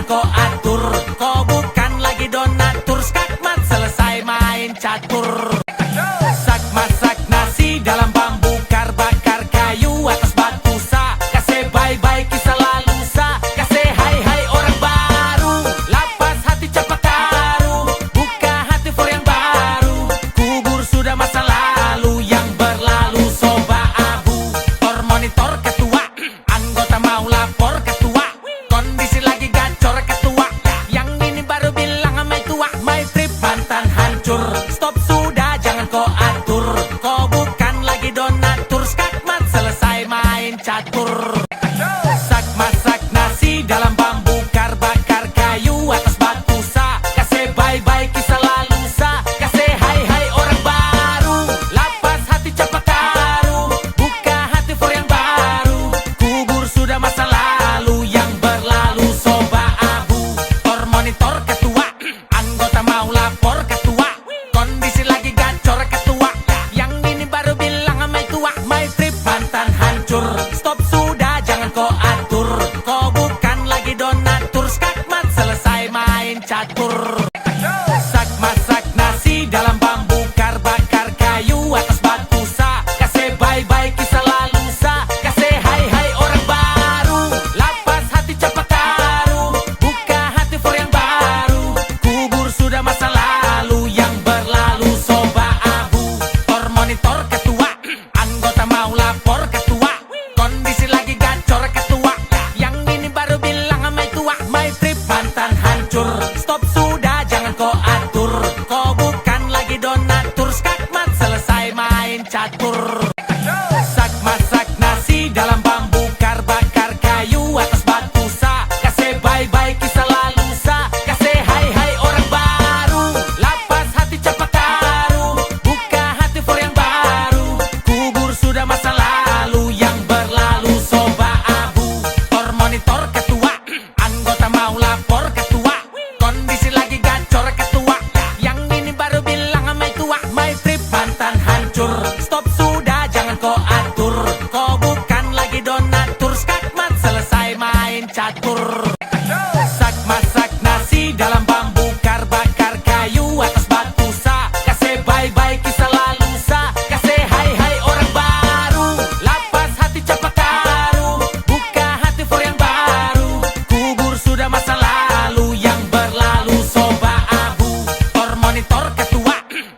kau atur. Kau bukan lagi donatur, skakmat selesai main catur. Sak masak nasi dalam bambu, kar bakar kayu atas batu sa. Kasih bye-bye kisah lalu sa, kasih hai-hai orang baru. Lapas hati capak karu, buka hati for yang baru. Kubur sudah masa lalu yang berlalu, soba abu. Tor monitor ketua, anggota mau lapor ketua. Kondisi lagi gacor ketua, yang ini baru bilang sama tua. My trip pantan hancur, stop sudah jangan kau atur. Kau bukan lagi donatur, skakmat selesai main catur. Sak masak nasi dalam bambu, kar bakar kayu atas batu sa. Kasih bye-bye kisah lalu sa, kasih hai-hai orang baru. Lapas hati capak karu, buka hati for yang baru. Kubur sudah masa lalu yang berlalu, soba abu. Tor monitor ketua, anggota mau lapor ketua. Kondisi lagi gacor ketua, yang ini baru bilang sama tua. My trip pantan hancur, stop sudah jangan kau atur. Kau bukan lagi donatur, skakmat selesai main catur. Sak masak nasi dalam bambu, kar bakar kayu atas batu sa. Kasih bye-bye kisah lalu sa, kasih hai-hai orang baru. Lapas hati capak karu, buka hati for yang baru. Kubur sudah masa lalu yang berlalu, soba abu. Tor monitor ketua, anggota mau lapor ketua. Kondisi lagi gacor ketua, yang ini baru bilang sama tua. My trip pantan hancur, stop sudah jangan kau atur. Kau bukan lagi donatur, skakmat selesai main catur. Sak masak nasi dalam bambu, kar bakar kayu atas batu sa. Kasih bye-bye kisah lalu sa, kasih hai-hai orang baru. Lapas hati capak karu, buka hati for yang baru. Kubur sudah masa lalu yang berlalu, soba abu. Tor monitor ketua, anggota mau lapor ketua. Kondisi lagi gacor ketua, yang ini baru bilang sama tua. My trip pantan hancur, stop sudah jangan kau atur. Kau bukan lagi donatur, skakmat selesai main catur. Sak masak nasi dalam bambu, kar bakar kayu atas batu sa. Kasih bye-bye kisah lalu sa, kasih hai-hai orang baru. Lapas hati capak karu, buka hati for yang baru. Kubur sudah masa lalu yang berlalu, soba abu. Tor monitor ketua,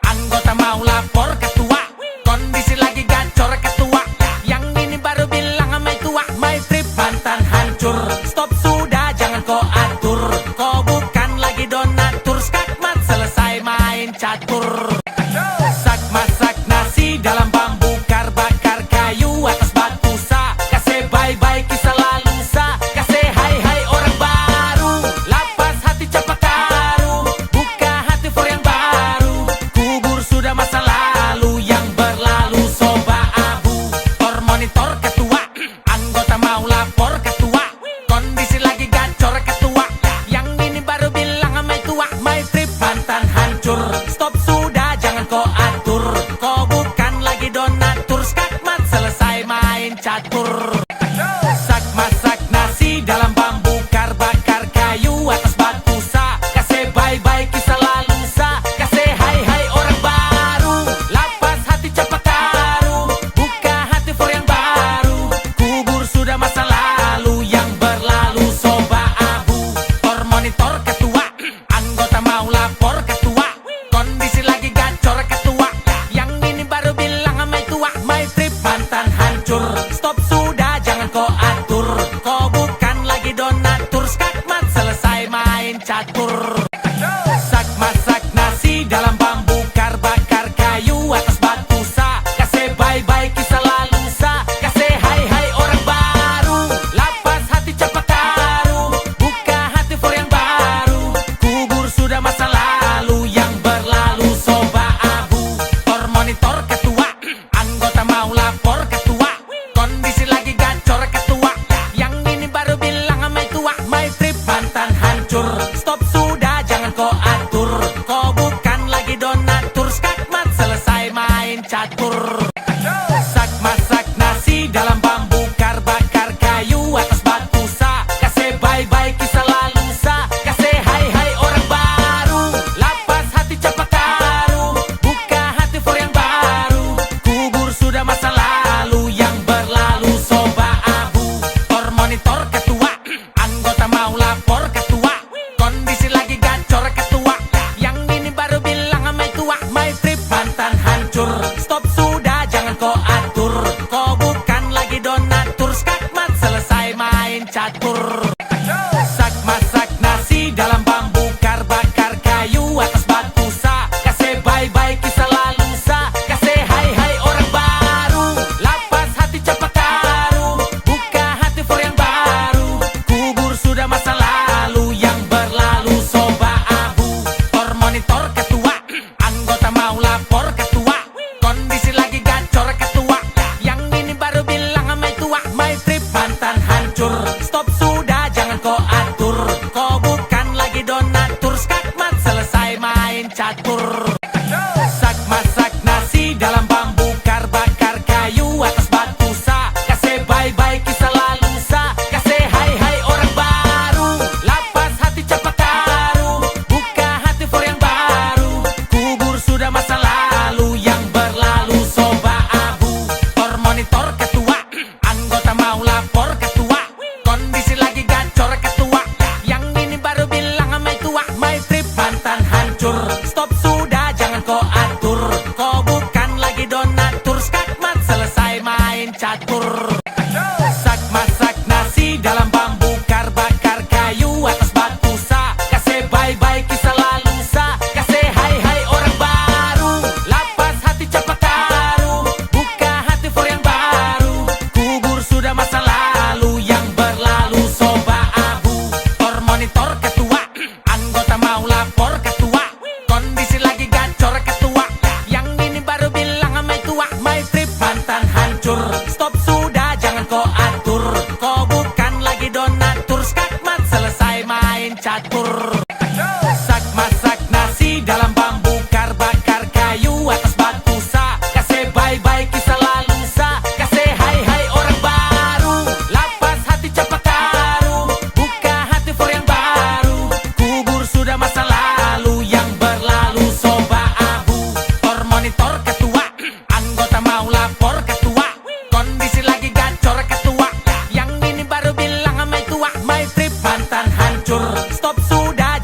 anggota mau lapor ketua. Kondisi lagi gacor ketua, yang ini baru bilang sama tua. My trip pantan hancur, stop sudah jangan kau atur. Kau bukan lagi donatur, skakmat selesai main catur. Sak masak nasi dalam bambu, kar bakar kayu atas batu sa. Kasih bye-bye kisah lalu sa, kasih hai-hai orang baru. Lapas hati capak karu, buka hati for yang baru. Kubur sudah masa lalu yang berlalu, soba abu. Tor monitor ketua, anggota mau lapor ketua. Kondisi lagi gacor ketua, yang ini baru bilang sama tua. My trip pantan hancur, stop sudah jangan kau atur. Kau bukan lagi donatur, skakmat selesai main catur. Sak masak nasi dalam bambu, kar bakar kayu atas batu sa. Kasih bye-bye kisah lalu sa, kasih hai-hai orang baru. Lapas hati capak karu, buka hati for yang baru. Kubur sudah masa lalu yang berlalu, soba abu. Tor monitor ketua, anggota mau lapor ketua. Kondisi lagi gacor ketua, yang ini baru bilang sama tua. My trip pantan hancur, stop sudah jangan kau atur. Kau bukan lagi donatur, skakmat selesai main catur. Sak masak nasi dalam bambu, kar bakar kayu atas batu sa. Kasih bye-bye kisah lalu sa, kasih hai-hai orang baru. Lapas hati capak karu, buka hati for yang baru. Kubur sudah masa lalu yang berlalu, soba abu. Tor monitor ketua, anggota mau lapor ketua. Kondisi lagi gacor ketua, yang ini baru bilang sama tua. My trip pantan hancur, stop sudah jangan kau atur. Kau bukan lagi donatur, skakmat selesai main catur. Sak masak nasi dalam bambu, kar bakar kayu atas batu sa. Kasih bye-bye kisah lalu sa, catur. Sak masak nasi dalam bambu, kar bakar kayu atas batu sa. Kasih bye-bye kisah lalu sa. Kasih hai-hai orang baru. Lapas hati cepat taruh. Buka hati for yang baru. Kubur sudah masa lalu yang berlalu. Soba abu, tor monitor ketua. Anggota mau lapor ketua. Kondisi lagi gacor ketua. Yang ini baru bilang sama tua. My trip mantan hancur. Stop sudah jangan kau atur. Kau bukan lagi donatur. Skakmat selesai main catur. Sak masak nasi dalam bambu, kar bakar kayu atas batu sa. Kasih bye-bye kisah lalu sa. Kasih hai-hai orang baru. Lapas hati cepat taruh. Buka hati for yang baru. Kubur sudah masa lalu yang berlalu. Soba abu, tor monitor ketua. Anggota mau lapor ketua. Kondisi lagi gacor ketua. Yang ini baru bilang sama tua. My trip mantan hancur. Stop sudah jangan kau atur. Kau bukan lagi donatur. Skakmat selesai main catur. Sak masak nasi dalam bambu, kar bakar kayu atas batu sa. Kasih bye-bye kisah lalu sa. Kasih hai-hai orang baru. Lapas hati cepat taruh. Buka hati for yang baru. Kubur sudah masa lalu yang berlalu. Soba abu, tor monitor ketua. Anggota mau lapor ketua. Kondisi lagi gacor ketua. Yang ini baru bilang sama tua. My trip mantan hancur. Stop sudah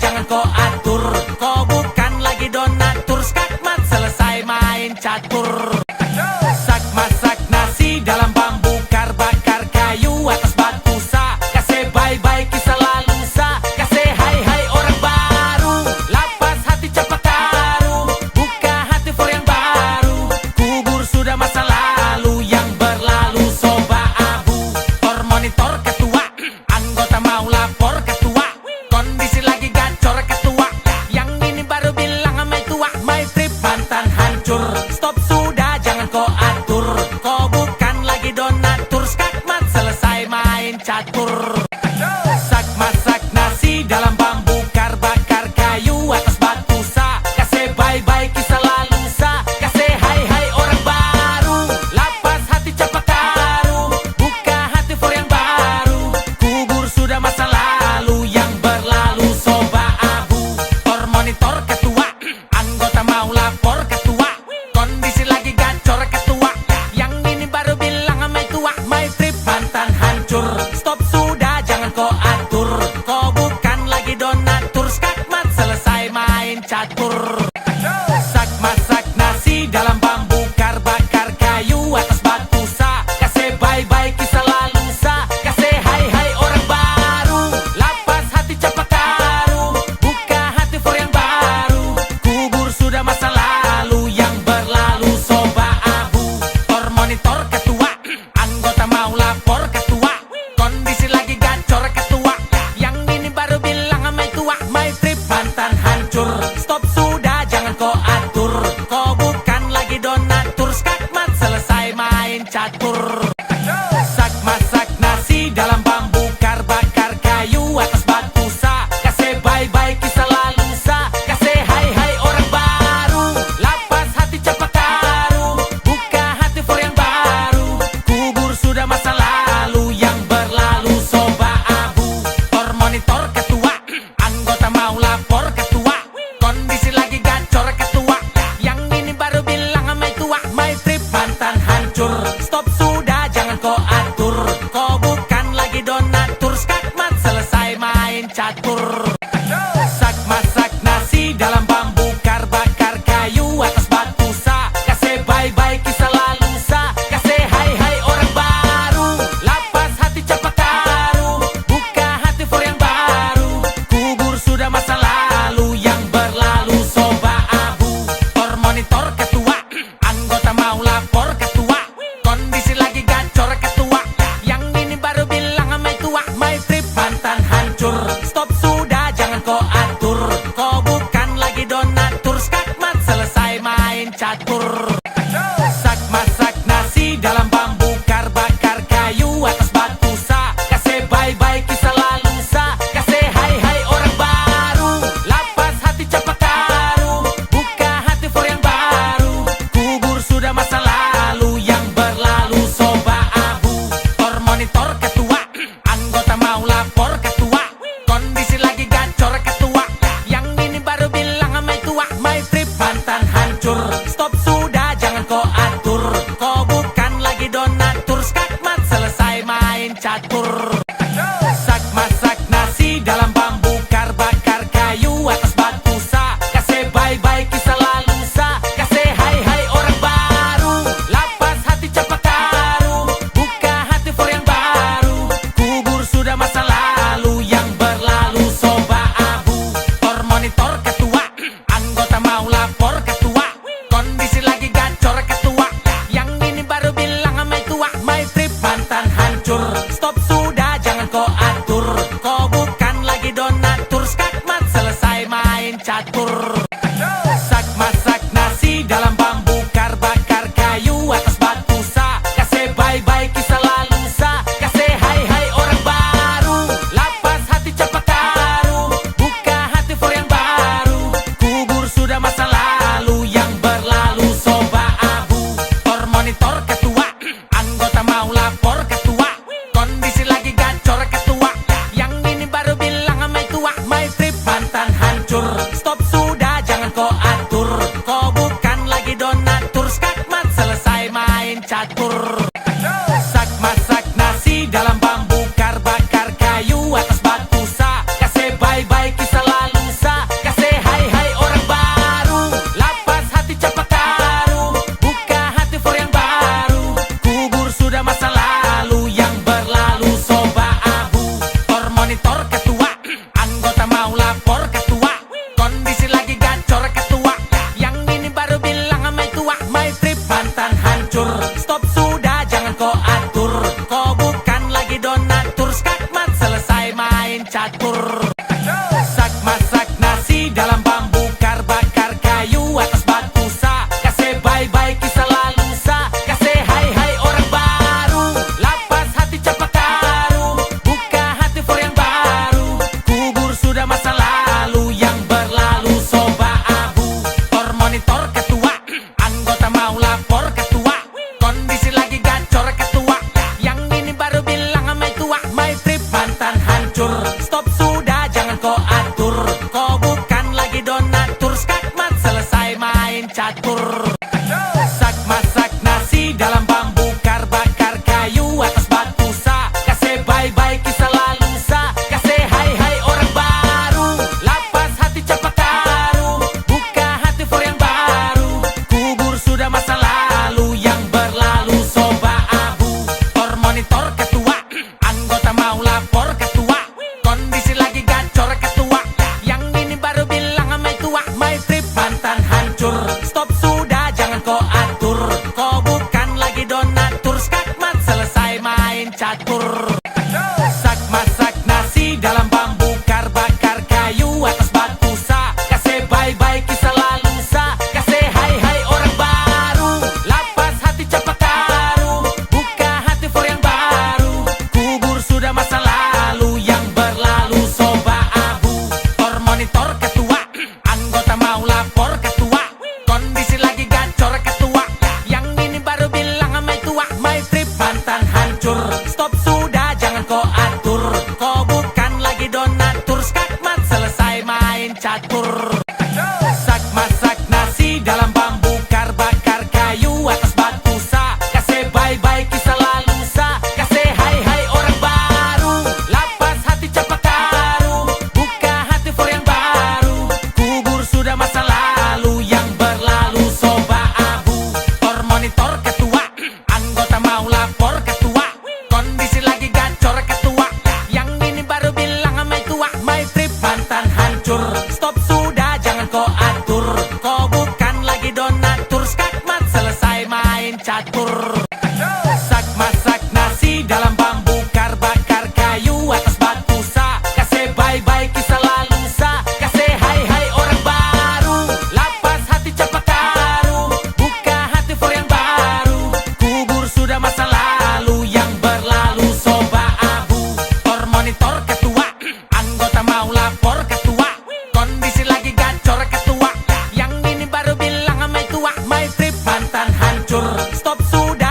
catur. Sak masak nasi dalam bambu, kar bakar kayu atas batu sa. Kasih bye-bye kisah lalu sa, kasih hai-hai orang baru. Lapas hati cepat taruh, buka hati for yang baru. Kubur sudah masa lalu yang berlalu, soba abu. Tor monitor ketua, anggota mau lapor ketua. Kondisi lagi gacor ketua, yang ini baru bilang sama tua. My trip mantan hancur, stop sudah jangan kau atur. Kau bukan lagi donatur, skakmat selesai main catur. Sak masak nasi dalam bambu, kar bakar kayu atas batu sa. Kasih bye-bye kisah lalu sa, kasih hai-hai orang baru. Lapas hati cepat taruh, buka hati for yang baru. Kubur sudah masa lalu yang berlalu, soba abu. Tor monitor ketua, anggota mau lapor ketua. Kondisi lagi gacor ketua, yang ini baru bilang sama tua. My trip mantan hancur, stop sudah jangan kau atur. Kau bukan lagi donatur, skakmat selesai main catur. Sak masak nasi dalam bambu, kar bakar kayu atas batu sa. Kasih bye-bye kisah lalu sa, kasih hai-hai orang baru. Lapas hati cepat taruh, buka hati for yang baru. Kubur sudah masa lalu yang berlalu, soba abu. Tor monitor ketua, anggota mau lapor ketua. Kondisi lagi gacor ketua, yang ini baru bilang sama tua. My trip mantan hancur, stop sudah jangan kau atur. Kau bukan lagi donatur, skakmat selesai main catur. Sak masak nasi dalam bambu, kar bakar kayu atas batu sa. Kasih bye-bye kisah lalu sa, kasih hai-hai orang baru. Lapas hati cepat taruh, buka hati for yang baru. Kubur sudah masa lalu yang berlalu, soba abu. Tor monitor ketua, anggota mau lapor ketua. Kondisi lagi gacor ketua, yang ini baru bilang sama tua. My trip mantan hancur, stop sudah jangan kau atur. Kau bukan lagi donatur, skakmat selesai main catur. Sak masak nasi dalam bambu, kar bakar kayu atas batu sa. Kasih bye-bye kisah lalu sa, kasih hai-hai orang baru. Lapas hati cepat taruh, buka hati for yang baru. Kubur sudah masa lalu yang berlalu, soba abu. Tor monitor ketua, anggota mau lapor ketua. Kondisi lagi gacor ketua, yang ini baru bilang sama tua. My trip mantan hancur, stop sudah jangan kau atur. Kau bukan lagi donatur, skakmat selesai main catur. Sak masak nasi dalam bambu, kar bakar kayu atas batu sa. Kasih bye-bye kisah lalu sa, kasih hai-hai orang baru. Lapas hati cepat taruh, buka hati for yang baru. Kubur sudah masa lalu yang berlalu, soba abu. Tor monitor ketua, anggota mau lapor ketua. Kondisi lagi gacor ketua, yang ini baru bilang sama tua. My trip mantan hancur, stop sudah jangan kau atur. Kau bukan lagi donatur, skakmat selesai main catur. Sak masak nasi dalam bambu, kar bakar kayu atas batu sa. Kasih bye-bye kisah lalu sa, kasih hai-hai orang baru. Lapas hati cepat taruh, buka hati for yang baru. Kubur sudah masa lalu yang berlalu, soba abu. Tor monitor ketua, anggota mau lapor ketua. Kondisi lagi gacor ketua, yang ini baru bilang sama tua. My trip mantan hancur, stop sudah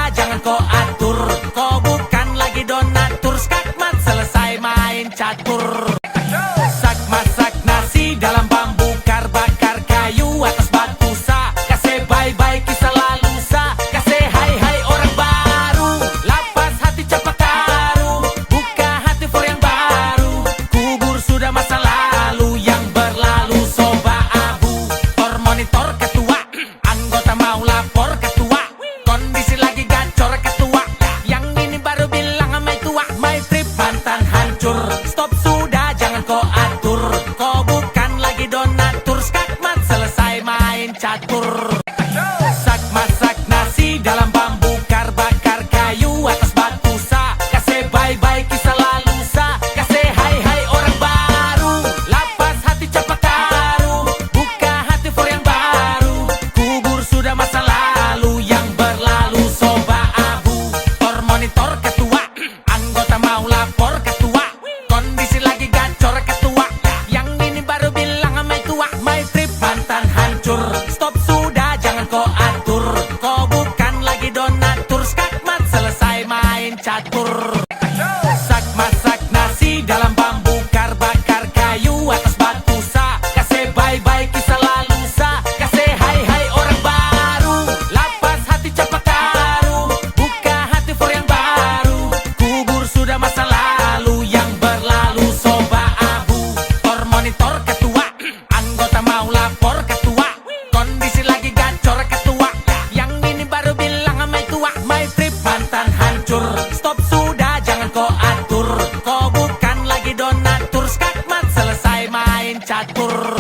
catur.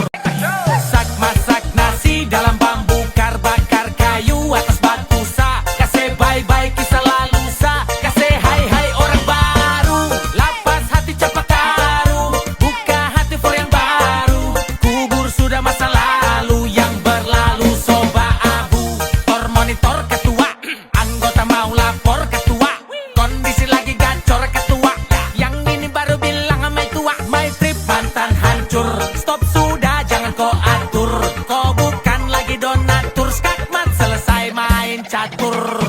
Sak masak nasi dalam bambu, kar bakar kayu atas batu sa. Kasih bye-bye kisah lalu sa. Kasih hai-hai orang baru, lapas hati cepat taruh. Buka hati for yang baru, kubur sudah masa lalu yang berlalu. Soba abu, tor monitor ketua, anggota mau lapor ketua. Kondisi lagi gacor ketua, yang ini baru bilang sama tua. My trip mantan hancur, stop sudah jangan kau atur. Kau bukan lagi donatur, skakmat selesai main catur.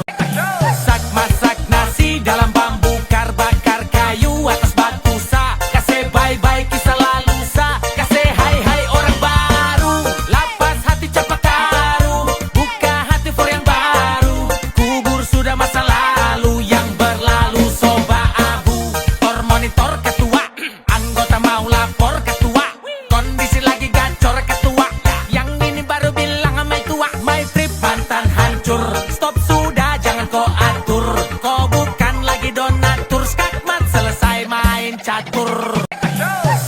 Sak masak nasi dalam bambu, kar bakar kayu atas batu sa. Kasih bye-bye kisah lalu sa. Kasih hai-hai orang baru, lapas hati cepat taruh. Buka hati for yang baru, kubur sudah masa lalu yang berlalu. Soba abu, tor monitor ketua, anggota mau lapor ketua. Kondisi lagi gacor ketua, yang ini baru bilang sama tua. My trip mantan hancur, stop sudah jangan kau atur. Kau bukan lagi donatur, skakmat selesai main catur.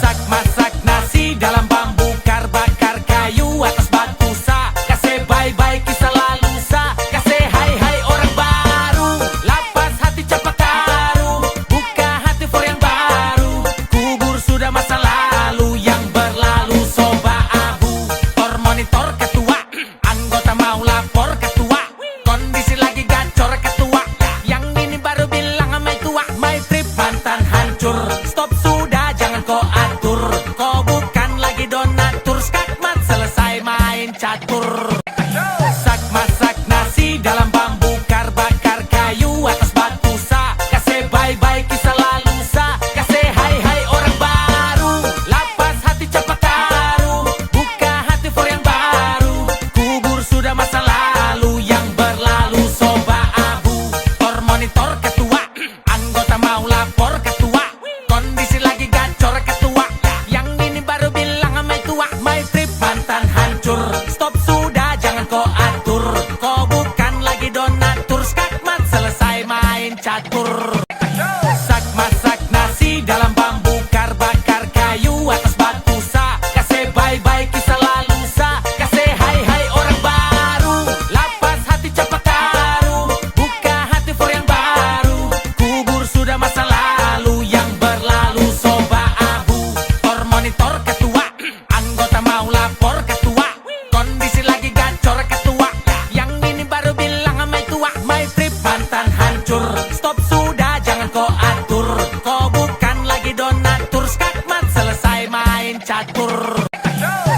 Sak masak nasi dalam bambu, kar bakar kayu atas batu sa. Kasih bye-bye kisah lalu sa. Kasih hai-hai orang baru, lapas hati cepat taruh. Buka hati for yang baru, kubur sudah masa lalu yang berlalu. Soba abu, tor monitor ketua, anggota mau lapor ketua. Kondisi lagi gacor ketua, yang ini baru bilang sama tua. My trip mantan hancur, stop sudah jangan kau atur. Kau bukan lagi donatur, skakmat selesai main catur. Sak masak nasi dalam bambu, kar bakar kayu atas batu sa. Kasih bye-bye kisah lalu sa. Kasih hai-hai orang baru, lapas hati cepat taruh. Buka hati for yang baru, kubur sudah masa lalu yang berlalu. Soba abu, tor monitor ketua, anggota mau lapor ketua. Kondisi lagi gacor ketua, yang ini baru bilang sama tua. My trip mantan hancur, stop sudah jangan kau atur. Kau bukan lagi donatur, skakmat selesai main catur. Sak masak nasi dalam bambu, kar bakar kayu atas batu sa. Kasih bye-bye kisah lalu sa. Kasih hai-hai orang baru, lapas hati cepat taruh. Buka hati for yang baru, kubur sudah masa lalu yang berlalu. Soba abu, tor monitor ketua, anggota mau lapor ketua. Kondisi lagi gacor ketua, yang ini baru bilang sama tua. My trip mantan hancur, stop sudah jangan kau atur. Kau bukan lagi donatur, skakmat selesai main catur.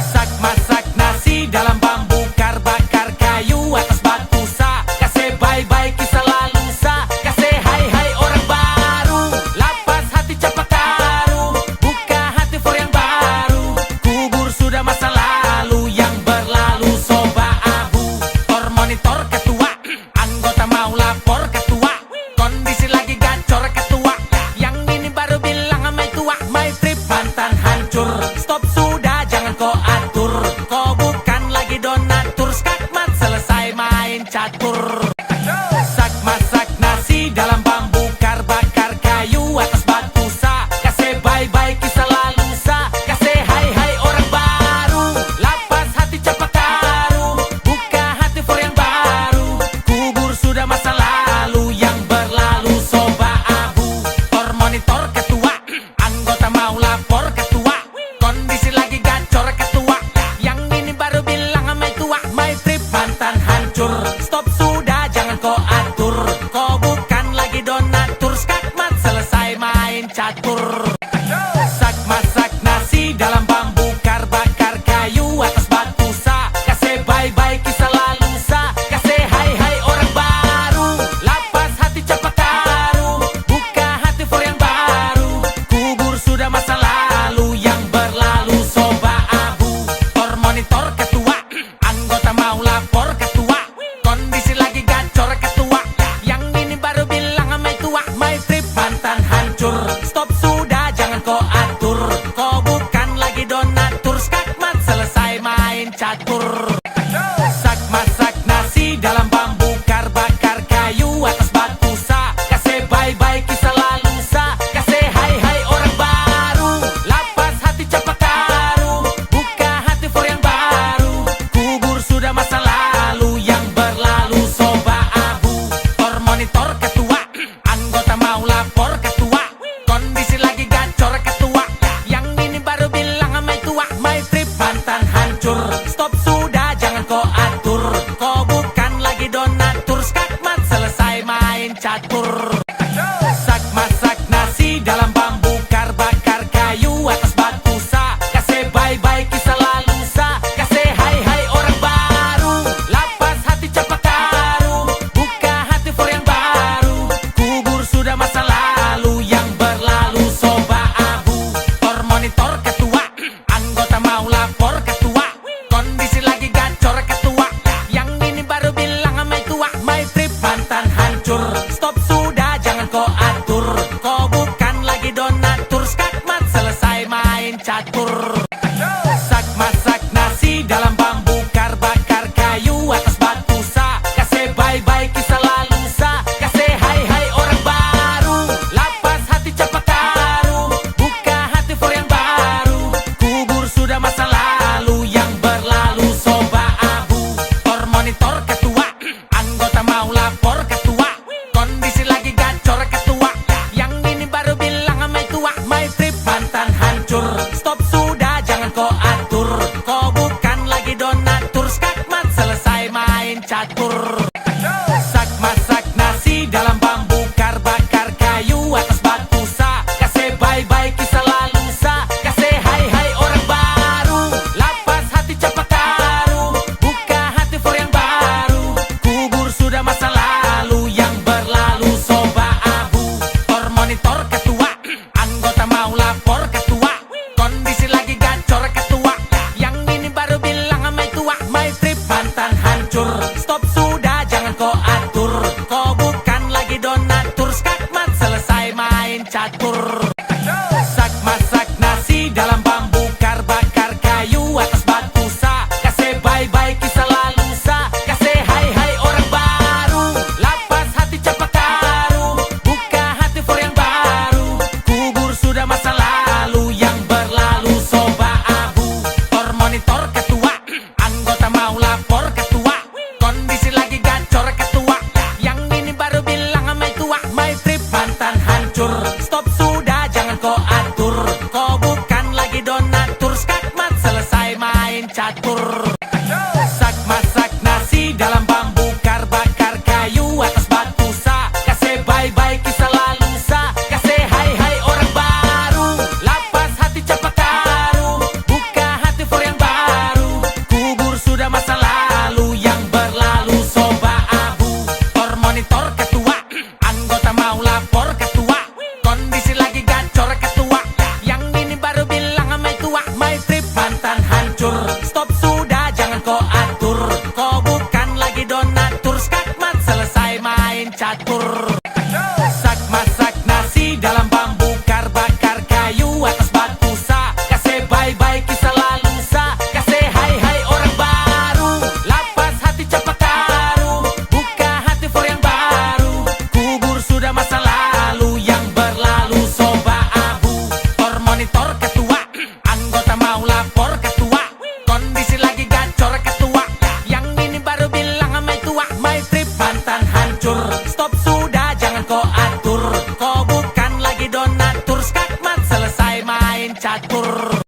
Sak masak nasi dalam bambu, kar bakar kayu atas batu sa. Kasih bye-bye kisah lalu sa. Kasih hai-hai orang baru, lapas hati cepat taruh. Buka hati for yang baru, kubur sudah masa lalu yang berlalu. Soba abu, tor monitor ketua, anggota mau lapor ketua. Kondisi lagi gacor ketua, yang ini baru bilang sama tua. My trip mantan hancur, stop sudah jangan kau atur. Kau bukan lagi donatur, skakmat selesai main catur. Sak masak nasi dalam bambu, kar bakar kayu atas batu sa. Kasih bye-bye kisah lalu sa. Kasih hai-hai orang baru, lapas hati cepat taruh. Buka hati for yang baru, kubur sudah masa lalu yang berlalu. Soba abu, tor monitor ketua, anggota mau lapor ketua. Kondisi lagi gacor ketua, yang ini baru bilang sama tua. My trip mantan hancur, stop sudah jangan kau atur. Kau bukan lagi donatur, skakmat selesai main catur. Sak masak nasi dalam bambu, kar bakar kayu atas batu sa. Kasih bye-bye kisah lalu sa. Kasih hai-hai orang baru, lapas hati cepat taruh. Buka hati for yang baru, kubur sudah masa lalu yang berlalu. Soba abu, tor monitor ketua, anggota mau lapor ketua. Kondisi lagi gacor ketua, yang ini baru bilang sama tua. My trip mantan hancur, stop sudah jangan kau atur. Kau bukan lagi donatur, skakmat selesai main catur. Sak masak nasi dalam bambu, kar bakar kayu atas batu sa. Kasih bye-bye kisah lalu sa. Kasih hai-hai orang baru, lapas hati cepat taruh. atur. Kau bukan lagi donatur, skakmat selesai main catur. Sak masak nasi dalam bambu kar, bakar kayu atas batu sa. Kasih bye-bye kisah lalu sa, kasih hai-hai orang baru. Lapas hati cepat taruh, buka hati for yang baru. Kubur sudah masa lalu yang berlalu, soba abu. Tor monitor ketua, anggota mau lapor ketua. Kondisi lagi gacor ketua, yang ini baru bilang sama tua. My trip mantan hancur, stop sudah jangan kau atur. Kau bukan lagi donatur, skakmat selesai main catur. Sak masak nasi dalam bambu kar, bakar kayu atas batu sa. Kasih bye-bye kisah lalu sa, kasih hai-hai orang baru. Lapas hati cepat taruh, buka hati for yang baru. Kubur sudah masa lalu yang berlalu, soba abu. Tor monitor ketua, anggota mau lapor ketua. Kondisi lagi gacor ketua, yang ini baru bilang sama tua. My trip mantan hancur, stop sudah jangan kau atur. Kau bukan lagi donatur, skakmat selesai main catur. Sak masak nasi dalam bambu kar, bakar kayu atas batu sa. Kasih bye-bye kisah lalu sa, kasih hai-hai orang baru. Lapas hati cepat taruh, buka hati for yang baru. Kubur sudah masa lalu yang berlalu, soba abu. Tor monitor ketua, anggota mau lapor ketua. Kondisi lagi gacor ketua, yang ini baru bilang sama tua. My trip mantan hancur, stop sudah jangan kau atur. Kau bukan lagi donatur, skakmat selesai main catur. Sak masak nasi dalam bambu kar, bakar kayu atas batu sa. Kasih bye-bye kisah lalu sa, kasih hai-hai orang baru. Lapas hati cepat taruh, buka hati for yang baru. Kubur sudah masa lalu yang berlalu, soba abu. Tor monitor ketua, anggota mau lapor ketua. Kondisi lagi gacor ketua, yang ini baru bilang sama tua. My trip mantan hancur, stop sudah jangan kau atur. Kau bukan lagi donatur, skakmat selesai main catur.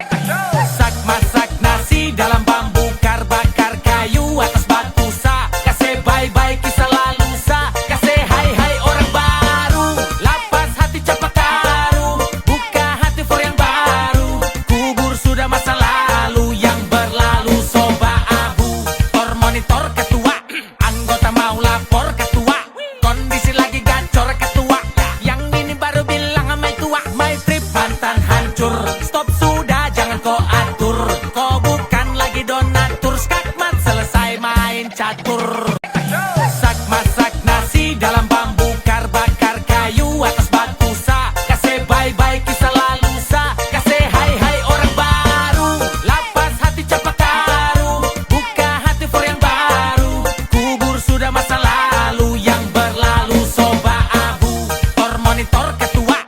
Sak masak nasi dalam bambu kar, bakar kayu atas batu sa. Kasih bye-bye kisah lalu sa, kasih hai-hai orang baru. Lapas hati cepat taruh, buka hati for yang baru. Kubur sudah masa lalu yang berlalu, soba abu. Tor monitor ketua, anggota mau lapor ketua. Kondisi lagi gacor ketua, yang ini baru bilang sama tua. My trip mantan hancur, stop sudah jangan kau atur. Kau bukan lagi donatur, skakmat selesai main catur. Sak masak nasi dalam bambu kar, bakar kayu atas batu sa. Kasih bye-bye kisah lalu sa, kasih hai-hai orang baru. Lapas hati cepat taruh, buka hati for yang baru. Kubur sudah masa lalu yang berlalu, soba abu. Tor monitor ketua,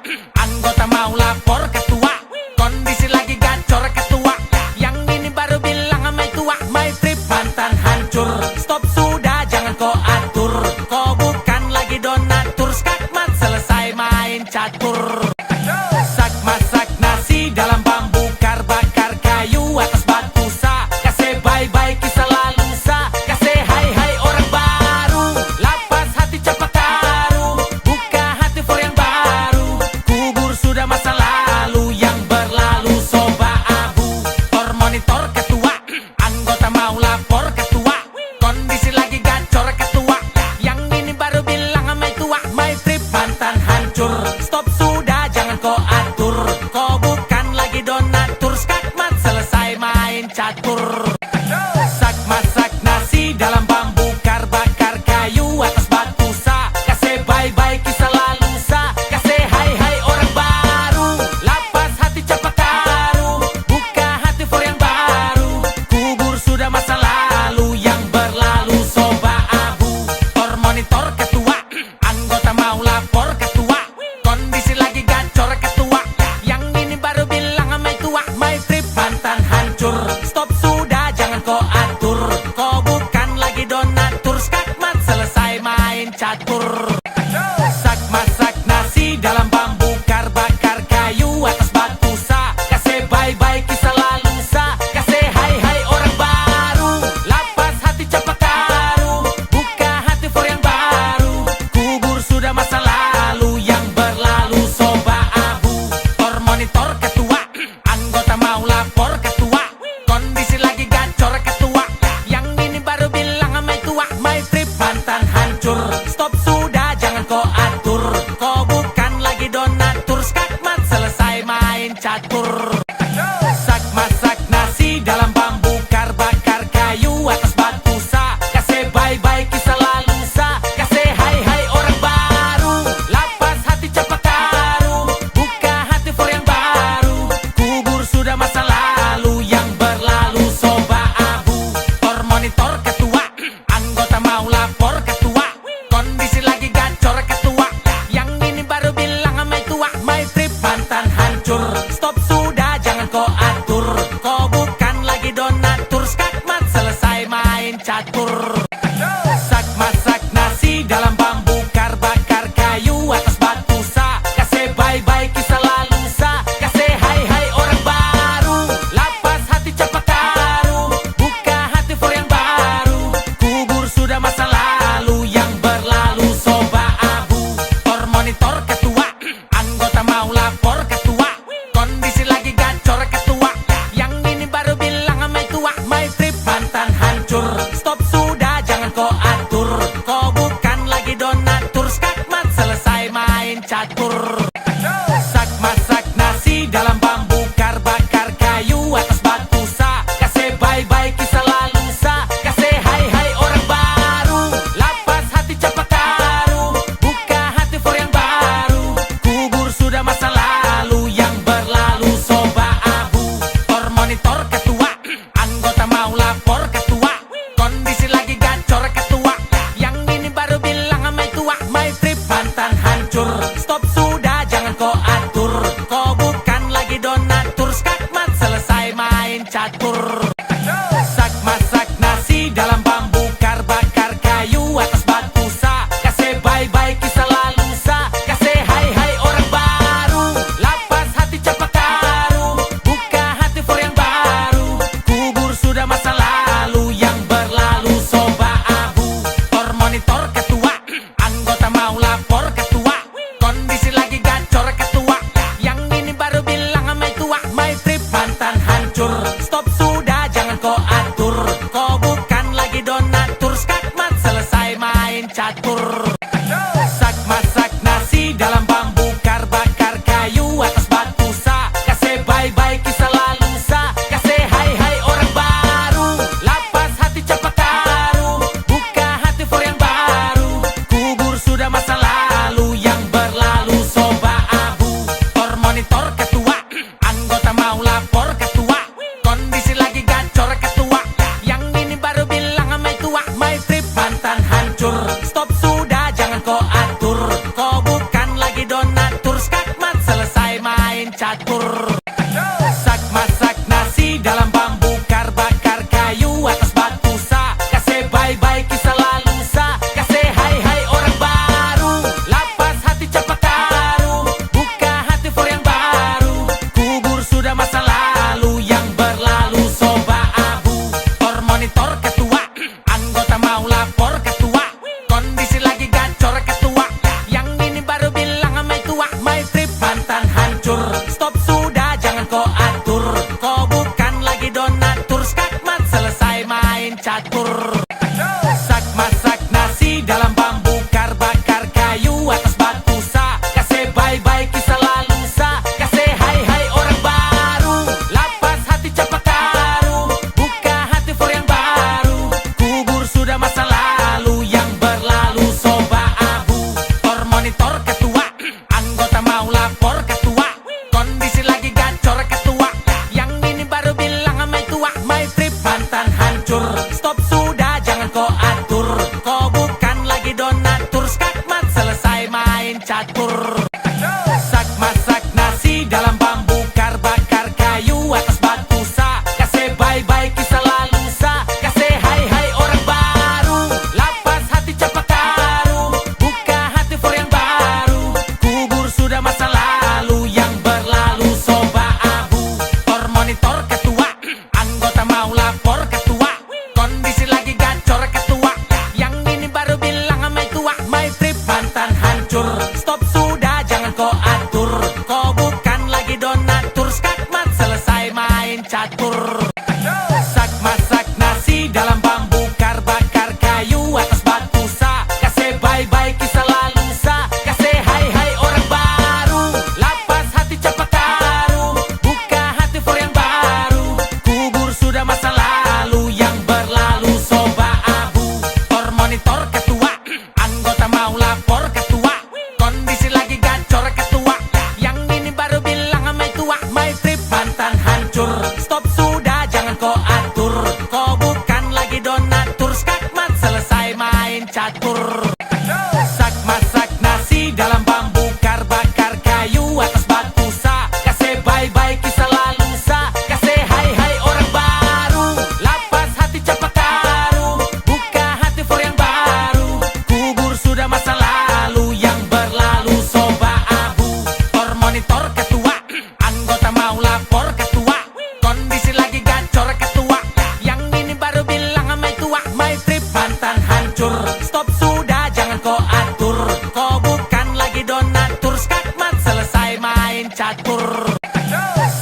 anggota mau lapor ketua. Kondisi lagi gacor ketua, yang ini baru bilang sama tua. My trip mantan hancur, stop sudah jangan kau atur. Kau bukan lagi donatur, skakmat selesai main catur. Sak masak nasi dalam bambu kar, bakar kayu atas batu sa. Kasih bye-bye kisah lalu sa, kasih hai-hai orang baru. Lapas hati cepat taruh, buka hati for yang baru. Kubur sudah masa lalu yang berlalu, soba abu. Tor monitor ketua, anggota mau lapor ketua. Kondisi lagi gacor ketua, yang ini baru bilang sama tua. My trip mantan hancur, stop sudah jangan kau atur. Kau bukan lagi donatur, skakmat selesai main catur. Sak masak nasi dalam bambu kar, bakar kayu atas batu sa. Kasih bye-bye kisah lalu sa, kasih hai-hai orang baru. Lapas hati cepat taruh, buka hati for yang baru. Kubur sudah masa lalu yang berlalu, soba abu. Tor monitor ketua, anggota mau lapor ketua. Kondisi lagi gacor ketua, yang ini baru bilang sama tua. My trip mantan hancur, stop sudah catur. Sak masak nasi dalam bambu, kar bakar kayu atas batu sa. Kasih bye-bye kisah lalu sa. Kasih hai-hai orang baru. Lapas hati capak karu. Buka hati for yang baru. Kubur sudah masa lalu yang berlalu. Soba abu, or monitor ketua. Anggota mau lapor ketua. Kondisi lagi gacor ketua. Yang ini baru bilang sama tua. My trip mantan hancur. Stop sudah jangan kau atur. Kau bukan lagi donatur. Skakmat selesai main catur. Sak masak nasi dalam bambu, kar bakar kayu atas batu sa. Kasih bye-bye kisah lalu sa. Kasih hai-hai orang baru. Lapas hati capak karu. Buka hati for yang baru. Kubur sudah masa lalu yang berlalu. Soba abu, or monitor ketua. Anggota mau lapor ketua. Kondisi lagi gacor ketua. Yang ini baru bilang sama tua. My trip mantan hancur. Stop sudah jangan kau atur. Kau bukan lagi donatur. Skakmat selesai main catur. Sak masak nasi dalam bambu, kar bakar kayu atas batu sa. Kasih bye-bye kisah lalu sa. Kasih hai-hai orang baru. Lapas hati capak karu. Buka hati for yang baru. Kubur sudah masa lalu yang berlalu. Soba abu, or monitor ketua. Anggota mau lapor ketua. Kondisi lagi gacor ketua. Yang ini baru bilang sama tua. My trip mantan hancur. Stop sudah jangan kau atur. Kau bukan lagi donatur. Skakmat selesai main catur. Sak masak nasi dalam bambu, kar bakar kayu atas batu sa. Kasih bye-bye kisah lalu sa. Kasih hai-hai orang baru. Lapas hati capak karu. Buka hati for yang baru. Kubur sudah masa lalu yang berlalu. Soba abu, or monitor ketua. Anggota mau lapor ketua. Kondisi lagi gacor ketua. Yang ini baru bilang sama tua. My trip mantan hancur. Stop sudah jangan kau atur. Kau bukan lagi donatur. Skakmat selesai main catur. Sak masak nasi dalam bambu, kar bakar kayu atas batu sa. Kasih bye-bye kisah lalu sa. Kasih hai-hai orang baru. Lapas hati capak karu. Buka hati for yang baru. Kubur sudah masa lalu yang berlalu. Soba abu, or monitor ketua. Anggota mau lapor ketua. Kondisi lagi gacor ketua. Yang ini baru bilang sama tua. My trip mantan hancur. Stop sudah jangan kau atur. Kau bukan lagi donatur. Skakmat selesai main catur. Sak masak nasi dalam bambu, kar bakar kayu atas batu sa. Kasih bye-bye kisah lalu sa. Kasih hai-hai orang baru. Lapas hati capak karu. Buka hati for yang baru. Kubur sudah masa lalu yang berlalu. Soba abu, or monitor ketua. Anggota mau lapor ketua. Kondisi lagi gacor ketua. Yang ini baru bilang sama tua. My trip mantan hancur. Stop sudah jangan kau atur. Kau bukan lagi donatur. Skakmat selesai main catur. Sak masak nasi dalam bambu, kar bakar kayu atas batu sa. Kasih bye-bye kisah lalu sa. Kasih hai-hai orang baru. Lapas hati capak karu. Buka hati for yang baru. Kubur sudah masa lalu yang berlalu. Soba abu, or monitor ketua. Anggota mau lapor ketua. Kondisi lagi gacor ketua. Yang ini baru bilang sama tua. My trip mantan hancur. Stop sudah jangan kau atur. Kau bukan lagi donatur. Skakmat selesai main catur.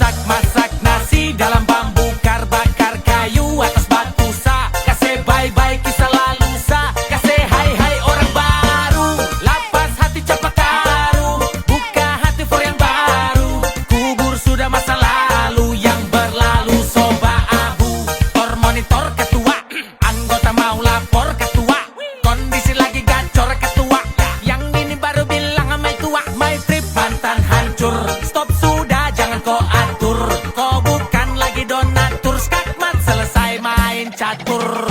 Sak masak nasi dalam bambu, kar bakar kayu atas batu sa. Kasih bye-bye kisah lalu sa. Kasih hai-hai orang baru. Lapas hati capak karu. Buka hati for yang baru. Kubur sudah masa lalu yang berlalu. Soba abu, or monitor ketua. Anggota mau lapor ketua. Kondisi lagi gacor ketua. Yang ini baru bilang sama tua. My trip mantan hancur. Stop sudah jangan kau atur. Kau bukan lagi donatur. Skakmat selesai main catur.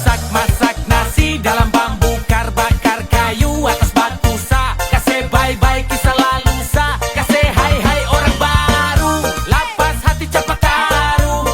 Sak masak nasi dalam bambu, kar bakar kayu atas batu sa. Kasih bye-bye kisah lalu sa. Kasih hai-hai orang baru. Lapas hati capak karu.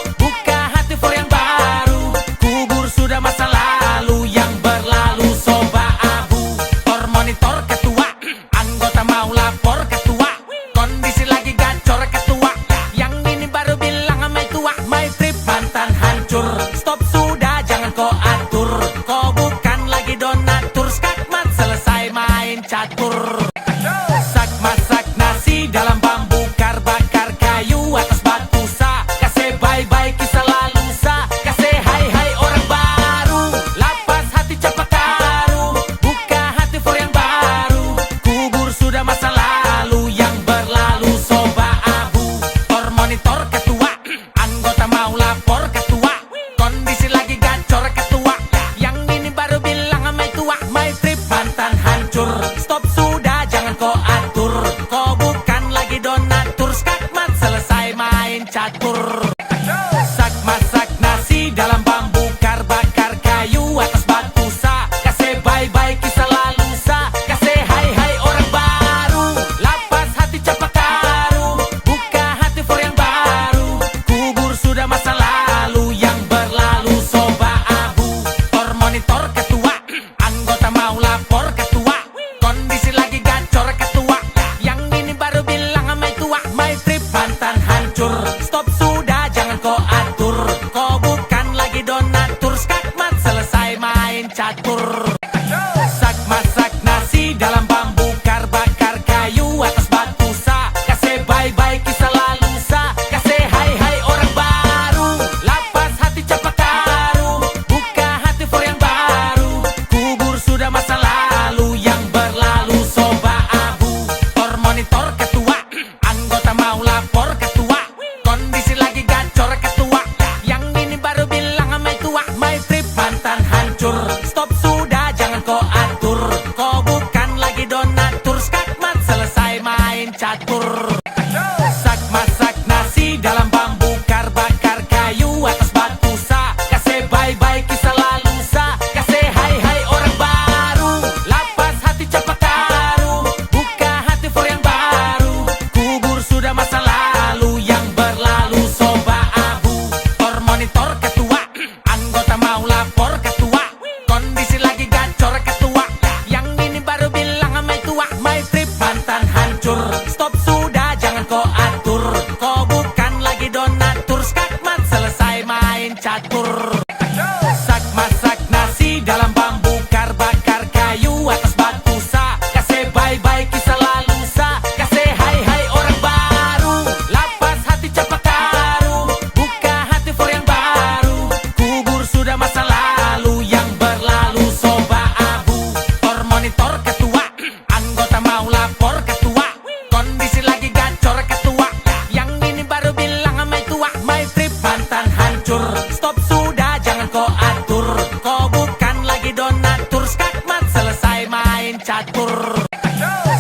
catur. Sak masak nasi dalam bambu, kar bakar kayu atas batu sa. Kasih bye-bye kisah lalu sa. Kasih hai-hai orang baru, lapas hati capak karu, buka hati for yang baru. Kubur sudah masa lalu yang berlalu, soba abu. Tor monitor ketua, anggota mau lapor ketua. Kondisi lagi gacor ketua, yang ini baru bilang sama tua. My trip mantan hancur, stop sudah jangan kau atur. Kau bukan lagi donatur, skakmat selesai main catur.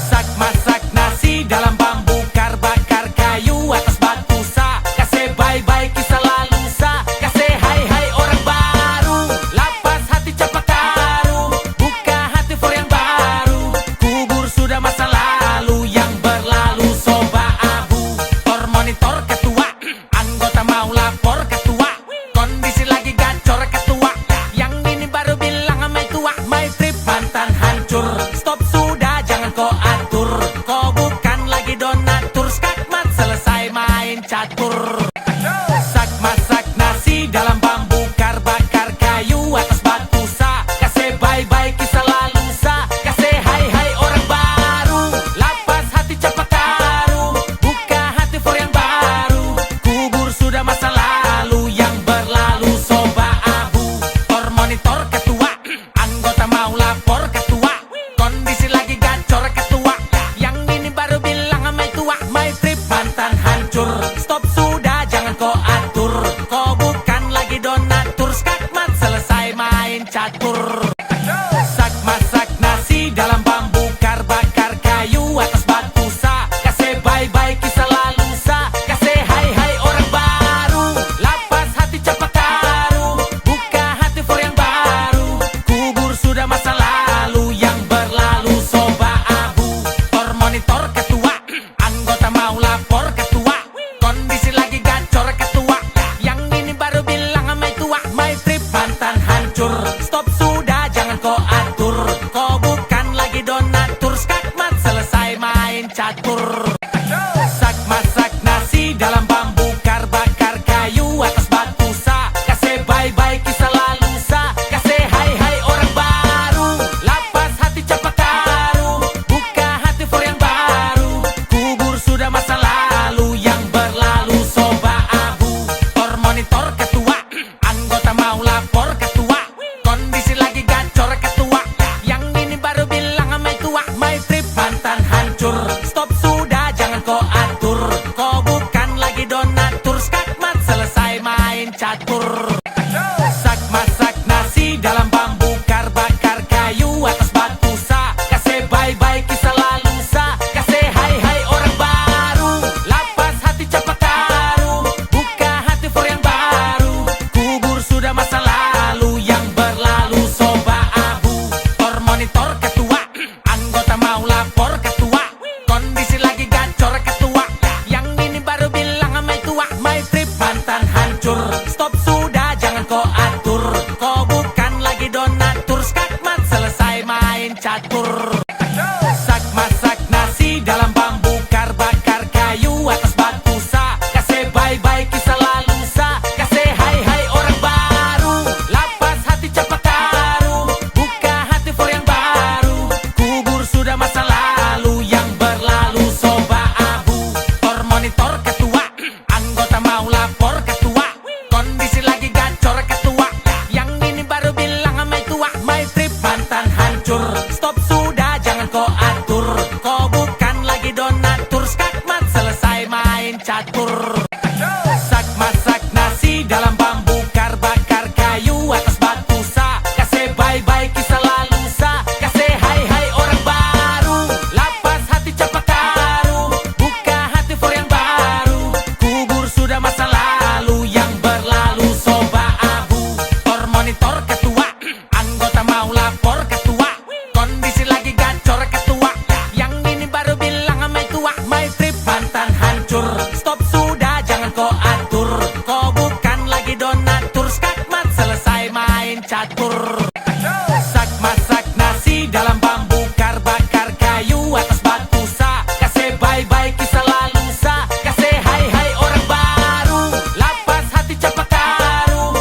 Sak masak nasi dalam bambu, kar bakar kayu atas batu sa. Kasih bye-bye kisah lalu sa. Kasih hai-hai orang baru, lapas hati capak karu, buka hati for yang baru. Kubur sudah masa lalu yang berlalu, soba abu. Tor monitor ketua, anggota mau lapor ketua. Kondisi lagi gacor ketua, yang ini baru bilang sama tua. My trip mantan hancur, stop sudah jangan kau atur. Kau bukan lagi donatur, skakmat selesai main catur. Sak masak nasi dalam bambu, kar bakar kayu atas batu sa. Kasih bye-bye kisah lalu sa. Kasih hai-hai orang baru, lapas hati capak karu, buka hati for yang baru. Kubur sudah masa lalu yang berlalu, soba abu. Tor monitor ketua, anggota mau lapor ketua. Kondisi lagi gacor ketua, yang ini baru bilang sama tua. My trip mantan hancur, stop sudah jangan kau atur. Kau bukan lagi donatur, skakmat selesai main catur. Sak masak nasi dalam bambu, kar bakar kayu atas batu sa. Kasih bye-bye kisah lalu sa. Kasih hai-hai orang baru, lapas hati capak karu, buka hati for yang baru. Kubur sudah masa lalu yang berlalu, soba abu. Tor monitor ketua, anggota mau lapor ketua. Kondisi lagi gacor ketua, yang ini baru bilang sama tua. My trip mantan hancur, stop sudah jangan kau atur. Kau bukan lagi donatur, skakmat selesai main catur. Sak masak nasi dalam bambu, kar bakar kayu atas batu sa. Kasih bye-bye kisah lalu sa. Kasih hai-hai orang baru, lapas hati capak karu, buka hati for yang baru. Kubur sudah masa lalu yang berlalu, soba abu. Tor monitor ketua, anggota mau lapor ketua. Kondisi lagi gacor ketua, yang ini baru bilang sama tua. My trip mantan hancur, stop sudah jangan kau atur. Kau bukan lagi donatur, skakmat selesai main catur. Sak masak nasi dalam bambu, kar bakar kayu atas batu sa. Kasih bye-bye kisah lalu sa. Kasih hai-hai orang baru, lapas hati capak karu, buka hati for yang baru. Kubur sudah masa lalu yang berlalu, soba abu. Tor monitor ketua, anggota mau lapor ketua. Kondisi lagi gacor ketua, yang ini baru bilang sama tua. My trip mantan hancur, stop sudah jangan kau atur. Kau bukan lagi donatur, skakmat selesai main catur. Sak masak nasi dalam bambu, kar bakar kayu atas batu sa. Kasih bye-bye kisah lalu sa. Kasih hai-hai orang baru, lapas hati capak karu, buka hati for yang baru. Kubur sudah masa lalu yang berlalu, soba abu. Tor monitor ketua, anggota mau lapor ketua. Kondisi lagi gacor ketua, yang ini baru bilang sama tua. My trip mantan hancur, stop sudah jangan kau atur. Kau bukan lagi donatur, skakmat selesai main catur. Sak masak nasi dalam bambu, kar bakar kayu atas batu sa. Kasih bye-bye kisah lalu sa. Kasih hai-hai orang baru, lapas hati capak karu, buka hati for yang baru. Kubur sudah masa lalu yang berlalu, soba abu. Tor monitor ketua, anggota mau lapor ketua. Kondisi lagi gacor ketua, yang ini baru bilang sama tua. My trip mantan hancur, stop sudah jangan kau atur. Kau bukan lagi donatur, skakmat selesai main catur. Sak masak nasi dalam bambu, kar bakar kayu atas batu sa. Kasih bye-bye kisah lalu sa. Kasih hai-hai orang baru, lapas hati capak karu,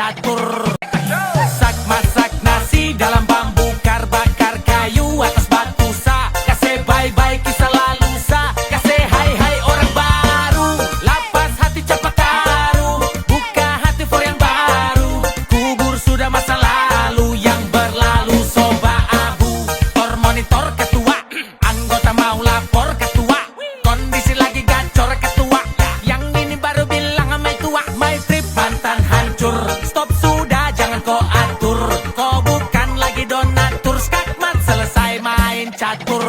catur. Sak masak nasi dalam bambu, kar bakar kayu atas batu sa. Kasih bye-bye kisah lalu sa. Kasih hai-hai orang baru. Lapas hati cepat taruh. Buka hati for yang baru. Kubur sudah masa lalu yang berlalu. Soba abu, tor monitor ketua. Anggota mau lapor ketua. Kondisi lagi gacor ketua. Yang ini baru bilang sama tua. My trip mantan hancur. Stop sudah jangan kau atur. Kau bukan lagi donatur. Skakmat selesai main catur.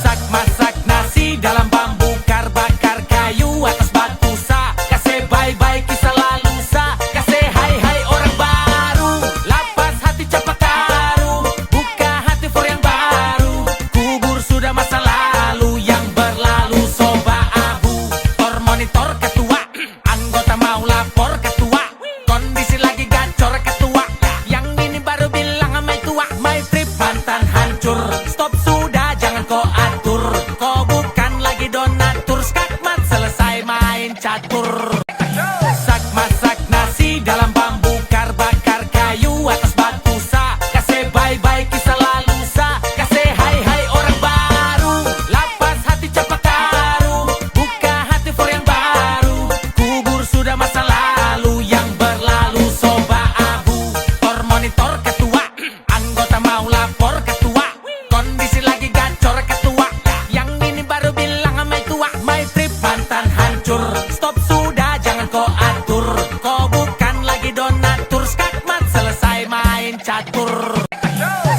Sak masak nasi dalam bambu, kar bakar kayu atas batu sa. Kasih bye-bye kisah lalu sa. Kasih hai-hai orang baru. Lapas hati cepat taruh. Buka hati for yang baru. Kubur sudah masa lalu yang berlalu. Soba abu, tor monitor ketua. Anggota mau lapor ketua. Kondisi lagi gacor ketua. Yang ini baru bilang sama tua. My trip mantan hancur. Stop sudah jangan kau atur. Kau bukan lagi donatur. Skakmat selesai main catur. Sak masak nasi dalam bambu, kar bakar kayu atas batu sa. Kasih bye-bye kisah lalu sa. Kasih hai-hai orang baru. Lapas hati cepat taruh. Buka hati for yang baru. Kubur sudah masa lalu yang berlalu. Soba abu, tor monitor ketua. Anggota mau lapor ketua. Kondisi lagi gacor ketua. Yang ini baru bilang sama tua. My trip mantan hancur. Stop sudah jangan kau atur. Kau bukan lagi donatur. Skakmat selesai main catur.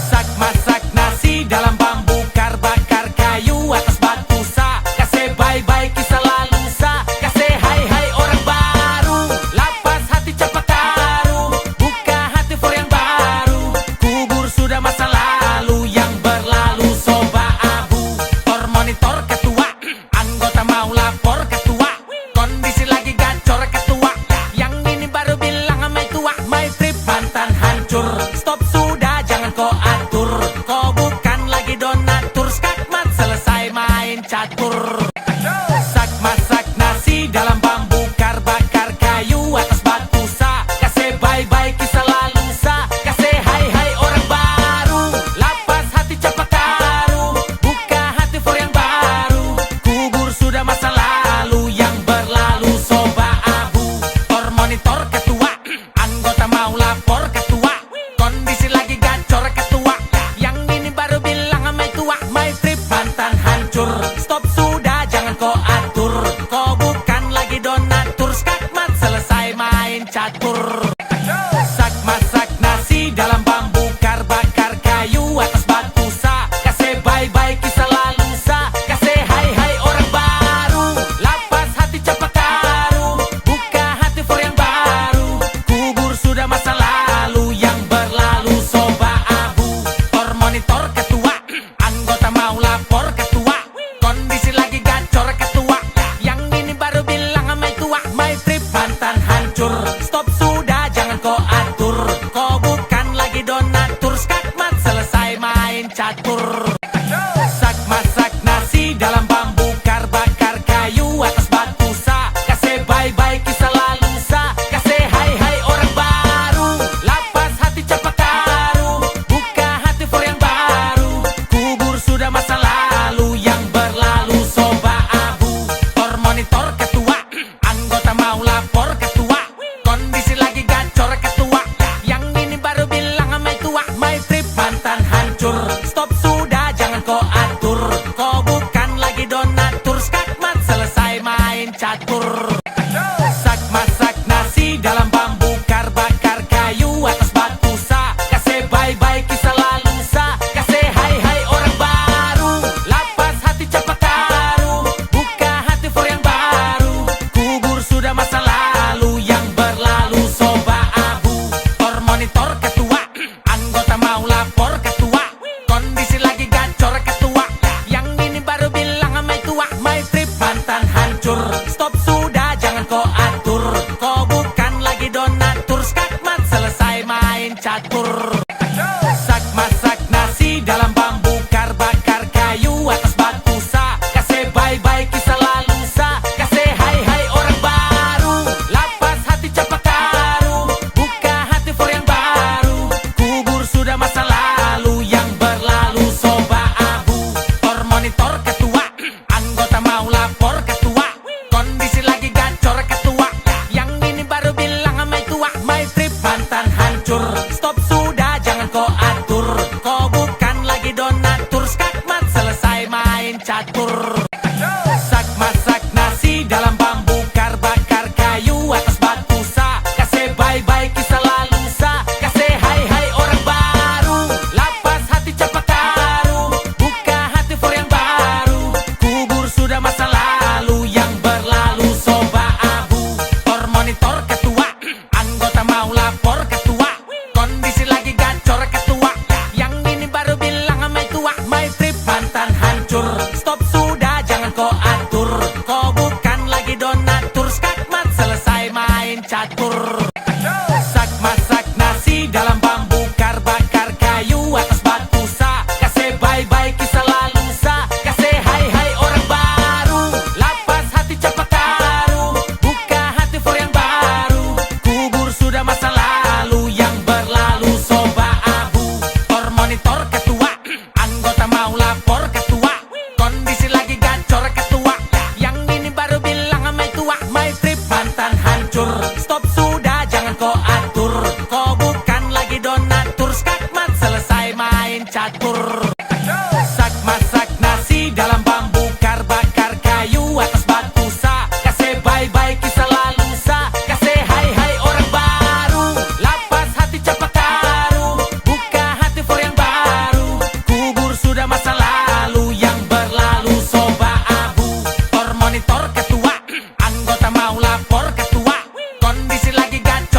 Sak masak nasi dalam bambu, kar bakar kayu atas batu sa. Kasih bye-bye kisah lalu sa. Kasih hai-hai orang baru. Lapas hati cepat taruh. Buka hati for yang baru. Kubur sudah masa lalu yang berlalu. Soba abu, tor monitor ketua. Anggota mau lapor ketua. Kondisi lagi gacor ketua. Yang ini baru bilang sama tua. My trip mantan hancur. Stop sudah jangan kau atur. Kau bukan lagi donatur. Skakmat selesai main catur. Sak masak nasi dalam bambu, kar bakar kayu atas batu sa. Kasih bye-bye kisah lalu sa. Kasih hai-hai orang baru. Lapas hati cepat taruh. Buka hati for yang baru. Kubur sudah masa lalu yang berlalu. Soba abu, tor monitor ketua. Anggota mau lapor ketua. Kondisi lagi gacor ketua. Yang ini baru bilang sama tua. My trip mantan hancur. Stop sudah jangan kau atur. Kau bukan lagi donatur. Skakmat selesai main catur. Sak masak nasi dalam bambu, kar bakar kayu atas batu sa. Kasih bye-bye kisah lalu sa. Kasih hai-hai orang baru. Lapas hati cepat taruh. Buka hati for yang baru. Kubur sudah masa lalu yang berlalu. Soba abu, tor monitor ketua. Anggota mau lapor ketua. Kondisi lagi gacor ketua. Yang ini baru bilang sama tua. My trip mantan hancur. Stop sudah jangan kau atur. Kau bukan lagi donatur. Skakmat selesai main catur. Sak masak nasi dalam bambu, kar bakar kayu atas batu sa. Kasih bye-bye kisah lalu sa. Kasih hai-hai orang baru. Lapas hati cepat taruh. Buka hati for yang baru. Kubur sudah masa lalu yang berlalu. Soba abu, tor monitor ketua. Anggota mau lapor ketua.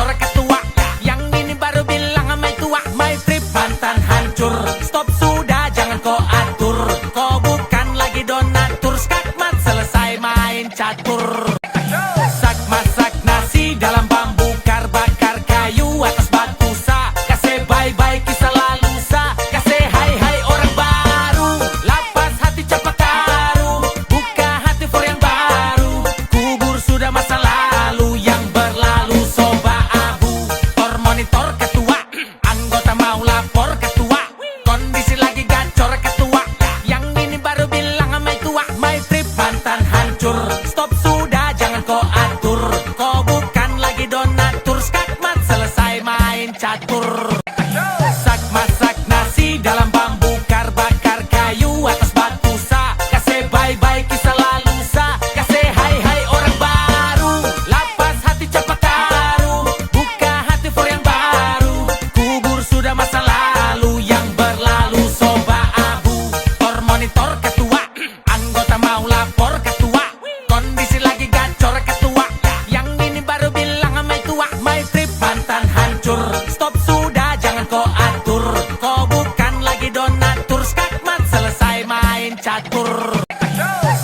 gacor ketua. Yang ini baru bilang my tua, my trip mantan hancur. Stop sudah jangan kau atur, kau bukan lagi donatur. Skakmat selesai main catur. Sak masak nasi dalam bambu, kar bakar kayu atas batu sa. Kasih bye-bye kisah lalu sa, kasih hai-hai orang baru. Lapas hati cepat taruh, buka hati for yang baru. Kubur sudah masa lalu yang berlalu. Soba abu, tor monitor ketua. Anggota mau lapor ketua, kondisi lagi gacor ketua. Yang ini baru bilang my tua, my trip mantan hancur. Stop sudah jangan kau atur, kau bukan lagi donatur. Skakmat selesai main catur. Sak masak nasi dalam bambu, kar bakar kayu atas batu sa. Kasih bye-bye kisah lalu sa, kasih hai-hai orang baru. Lapas hati cepat taruh, buka hati for yang baru. Kubur sudah masa lalu yang berlalu. Soba abu, tor monitor ketua. Anggota mau lapor ketua, kondisi lagi gacor ketua. Yang ini baru bilang my tua, my trip mantan hancur. Stop sudah jangan kau atur, kau bukan lagi donatur. Skakmat selesai main catur.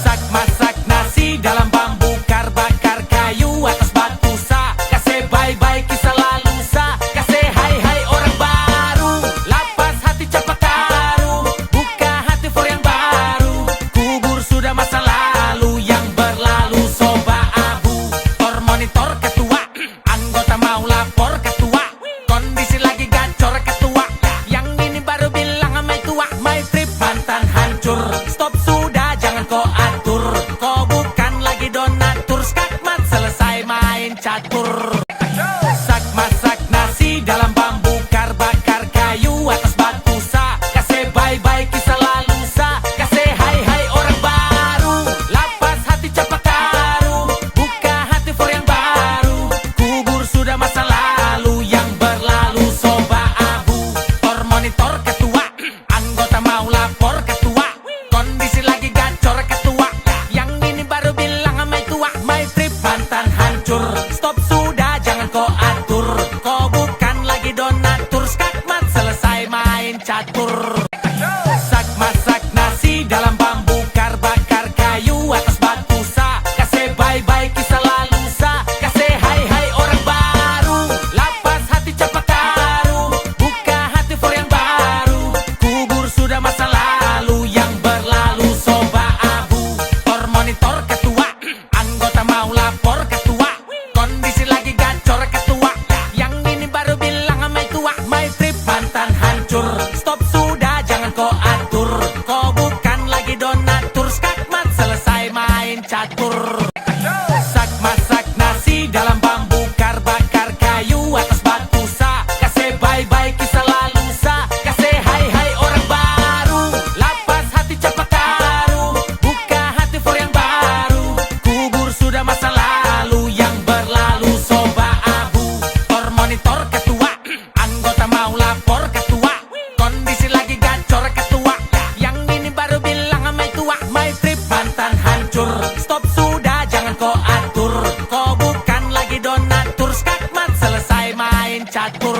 Sak masak nasi dalam bambu, kar bakar kayu atas batu sa. Kasih bye-bye kisah lalu sa, kasih hai-hai orang baru. Lapas hati cepat taruh, buka hati for yang baru. Kubur sudah masa lalu yang berlalu. Soba abu, tor monitor ketua. Anggota mau lapor ketua, kondisi lagi gacor ketua. Yang ini baru bilang my tua, my trip mantan hancur. Stop sudah jangan kau atur, kau bukan lagi donatur. Skakmat selesai main catur. Sak masak nasi dalam bambu, kar bakar kayu atas batu sa. Kasih bye-bye kisah lalu sa, kasih hai-hai orang baru. Lapas hati cepat taruh, buka hati for yang baru. Kubur sudah masa lalu yang berlalu. Soba abu, tor monitor ketua. Anggota mau lapor ketua, kondisi lagi gacor ketua. Yang ini baru bilang my tua, my trip mantan hancur. Stop sudah jangan kau atur, kau bukan lagi donatur. Skakmat selesai main catur. Sak masak nasi dalam bambu, kar bakar kayu atas batu sa. Kasih bye-bye kisah lalu sa, kasih hai-hai orang baru. Lapas hati cepat taruh, buka hati for yang baru. Kubur sudah masa lalu yang berlalu. Soba abu, tor monitor ketua. Anggota mau lapor ketua, kondisi lagi gacor ketua. Yang ini baru bilang my tua, my trip mantan hancur. Stop sudah jangan kau atur, kau bukan lagi donatur. Skakmat selesai main catur. Sak masak nasi dalam bambu, kar bakar kayu atas batu sa. Kasih bye-bye kisah lalu sa, kasih hai-hai orang baru. Lapas hati cepat taruh, buka hati for yang baru. Kubur sudah masa lalu yang berlalu. Soba abu, tor monitor ketua. Anggota mau lapor ketua, kondisi lagi gacor ketua. Yang ini baru bilang my tua, my trip mantan hancur. Stop sudah jangan kau atur, kau bukan lagi donatur. Skakmat selesai main catur.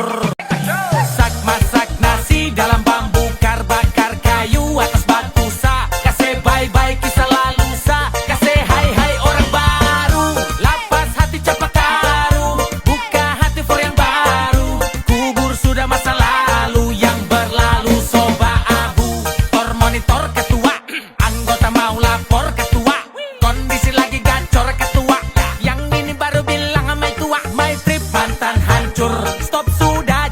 Sak masak nasi dalam bambu, kar bakar kayu atas batu sa. Kasih bye-bye kisah lalu sa, kasih hai-hai orang baru. Lapas hati cepat taruh, buka hati for yang baru. Kubur sudah masa lalu yang berlalu. Soba abu, tor monitor ketua. Anggota mau lapor ketua, kondisi lagi gacor ketua. Yang ini baru bilang my tua, my trip mantan hancur. Stop sudah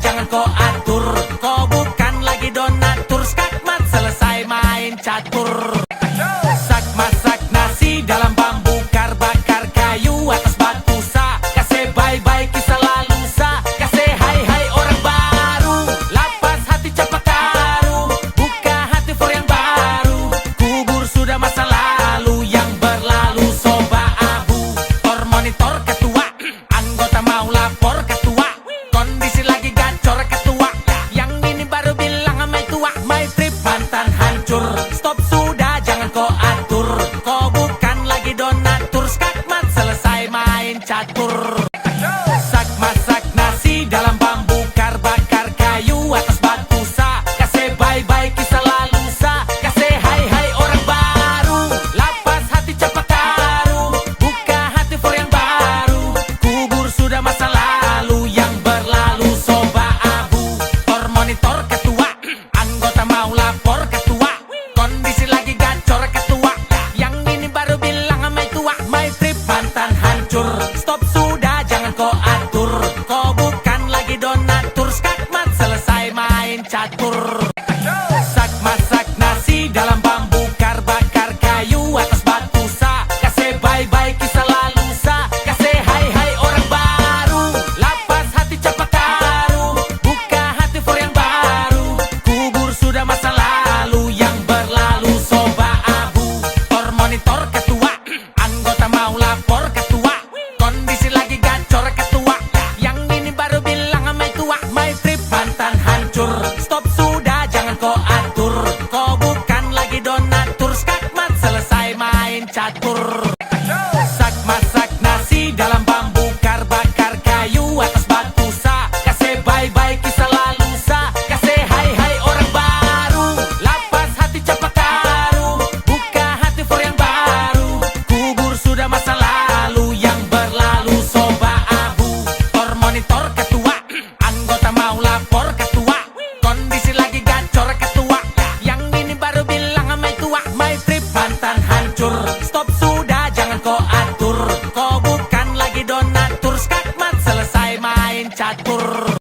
catur.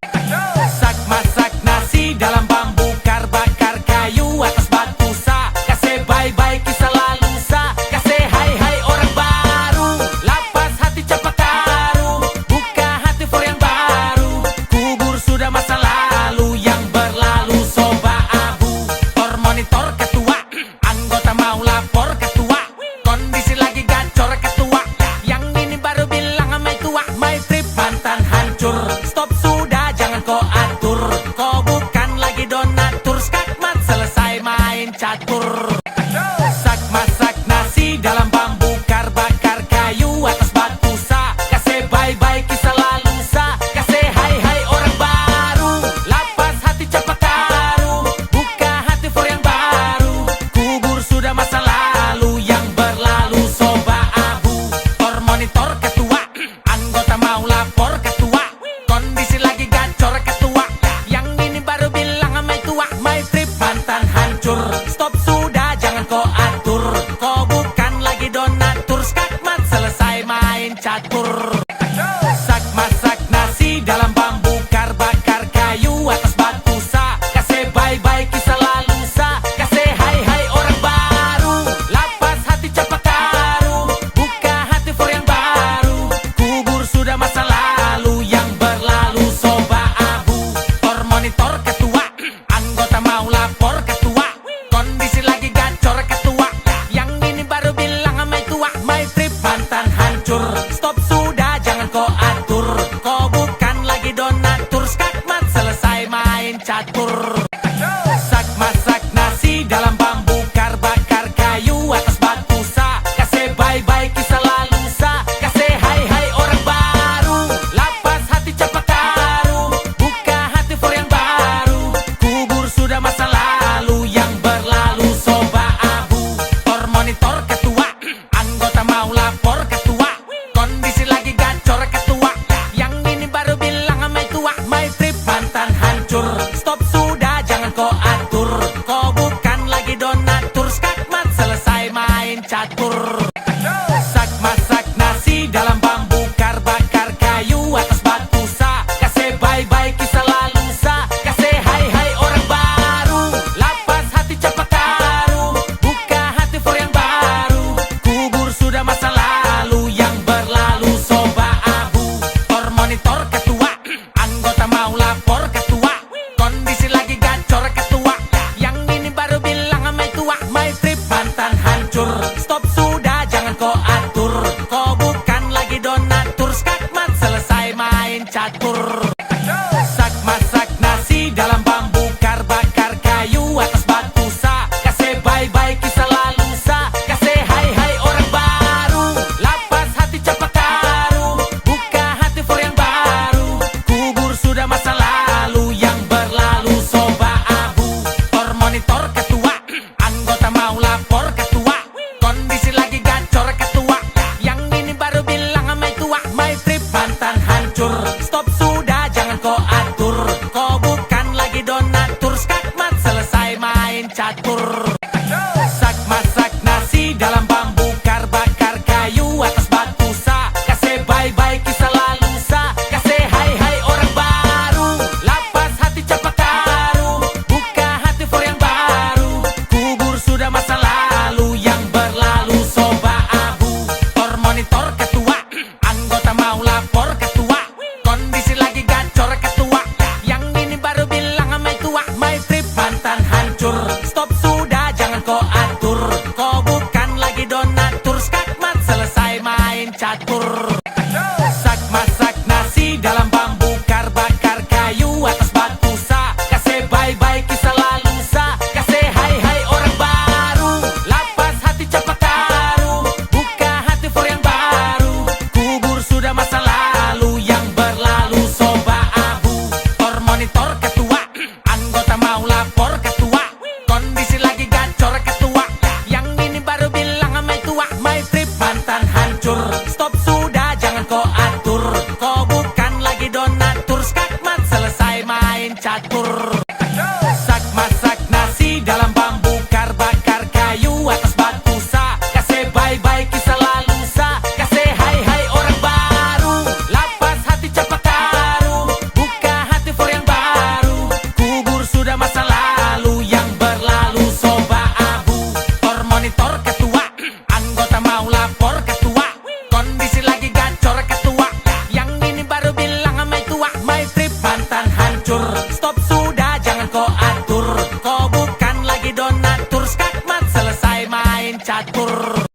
Sak masak nasi dalam bambu, kar bakar kayu atas batu sa. Kasih bye-bye kisah lalu sa, kasih hai-hai orang baru. Lapas hati cepat taruh, buka hati for yang baru. Kubur sudah masa lalu yang berlalu, soba abu. Tor monitor ketua, anggota mau lapor ketua. Kondisi lagi gacor ketua, yang ini baru bilang sama tua. My trip mantan hancur, stop sudah jangan kau atur. Kau bukan lagi donatur, skakmat selesai main catur. Sak masak nasi dalam bambu, kar bakar kayu atas batu sa. Kasih bye-bye kisah lalu sa, kasih hai-hai orang baru. Lapas hati cepat taruh, buka hati for yang baru. Kubur sudah masa lalu yang berlalu, soba abu. Tor monitor ketua, anggota mau lapor ketua. Kondisi lagi gacor ketua, yang ini baru bilang sama tua. My trip mantan hancur, stop sudah jangan kau atur. Kau bukan lagi donatur, skakmat selesai main catur. Sak masak nasi dalam bambu, kar bakar kayu atas batu sa. Kasih bye-bye kisah lalu sa, kasih hai-hai orang baru. Lapas hati cepat taruh, buka hati for yang baru. Kubur sudah masa lalu yang berlalu, soba abu. Tor monitor ketua, anggota mau lapor ketua. Kondisi lagi gacor ketua, yang ini baru bilang sama tua. My trip mantan hancur, stop sudah jangan kau atur. Kau bukan lagi donatur, skakmat selesai main catur. Sak masak nasi dalam bambu, kar bakar kayu atas batu sa. Kasih bye-bye kisah lalu sa, kasih hai-hai orang baru. Lapas hati cepat taruh, buka hati for yang baru. Kubur sudah masa lalu yang berlalu, soba abu. Tor monitor ketua, anggota mau lapor ketua. Kondisi lagi gacor ketua, yang ini baru bilang sama tua. My trip mantan hancur, stop sudah jangan kau atur. Kau bukan lagi donatur, skakmat selesai main catur. Sak masak nasi dalam bambu, kar bakar kayu atas batu sa. Kasih bye-bye kisah lalu sa, kasih hai-hai orang baru. Lapas hati cepat taruh, buka hati for yang baru. Kubur sudah masa lalu yang berlalu, soba abu. Tor monitor ketua, anggota mau lapor ketua. Kondisi lagi gacor ketua, yang ini baru bilang sama tua. My trip mantan hancur, stop sudah jangan kau atur. Kau bukan lagi donatur, skakmat selesai main catur. Sak masak nasi dalam bambu, kar bakar kayu atas batu sa. Kasih bye-bye kisah lalu sa, kasih hai-hai orang baru. Lapas hati cepat taruh, buka hati for yang baru. Kubur sudah masa lalu yang berlalu, soba abu. Tor monitor ketua, anggota mau lapor ketua. Kondisi lagi gacor ketua, yang ini baru bilang sama tua. My trip mantan hancur, stop sudah jangan kau atur. Kau bukan lagi donatur, skakmat selesai main catur. Sak masak nasi dalam bambu, kar bakar kayu atas batu sa. Kasih bye-bye kisah lalu sa, kasih hai-hai orang baru. Lapas hati cepat taruh, buka hati for yang baru. Kubur sudah masa lalu yang berlalu, soba abu. Tor monitor ketua, anggota mau lapor ketua. Kondisi lagi gacor ketua,